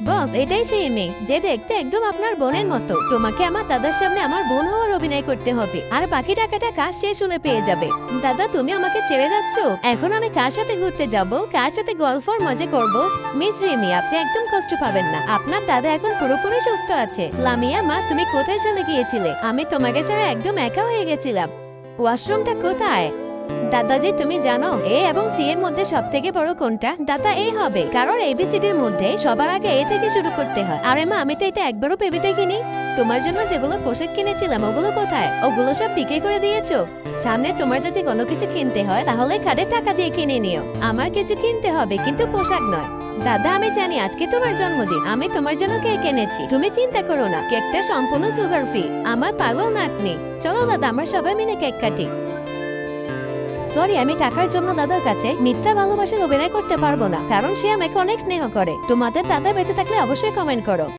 বস, এটাই সেই মেয়ে যে দেখতে একদম আপনার বোনের মতো। তোমাকে আমার দাদার সামনে আমার বোন হওয়ার অভিনয় করতে হবে, আর বাকি টাকাটা কাজ শেষ হলে পেয়ে যাবে। দাদা, তুমি আমাকে ছেড়ে যাচ্ছ? এখন আমি কার সাথে ঘুরতে যাব, কার সাথে গল্প আর মজা করব? মিস রিমি, আপনি একদম কষ্ট পাবেন না। আপনার দাদা এখন পুরোপুরি সুস্থ আছে। লামিয়া মা, তুমি কোথায় চলে গিয়েছিলে? আমি তোমাকে ছাড়া একদম একা হয়ে গেছিলাম। ওয়াশরুমটা কোথায়? দাদাজি, তুমি জানো এ এবং সি এর মধ্যে সব থেকে বড় কোনটা? দাদা, এ হবে, কারণ এবিসিডির মধ্যে সবার আগে এ থেকে শুরু করতে হয়। আরে মা, আমি তো এটা একবারও ভেবে দেখিনি। তোমার জন্য যেগুলো পোশাক কিনেছিলাম ওগুলো কোথায়? ওগুলো সব বিক্রি করে দিয়েছো? সামনে তোমার যদি কোনো কিছু কিনতে হয় তাহলে কার্ডে টাকা দিয়ে কিনে নিও। আমার কিছু কিনতে হবে, কিন্তু পোশাক নয়। দাদা, আমি জানি আজকে তোমার জন্মদিন, আমি তোমার জন্য কেক এনেছি। তুমি চিন্তা করো না, কেকটা সম্পূর্ণ সুগার ফ্রি। আমার পাগল নাতনি। চলো দাদা, আমরা সবাই মিলে কেক কাটি। সরি, আমি টাকার জন্য দাদার কাছে মিথ্যা ভালোবাসার অভিনয় করতে পারবো না, কারণ সে আমাকে অনেক স্নেহ করে। তোমাদের দাদা বেঁচে থাকলে অবশ্যই কমেন্ট করো।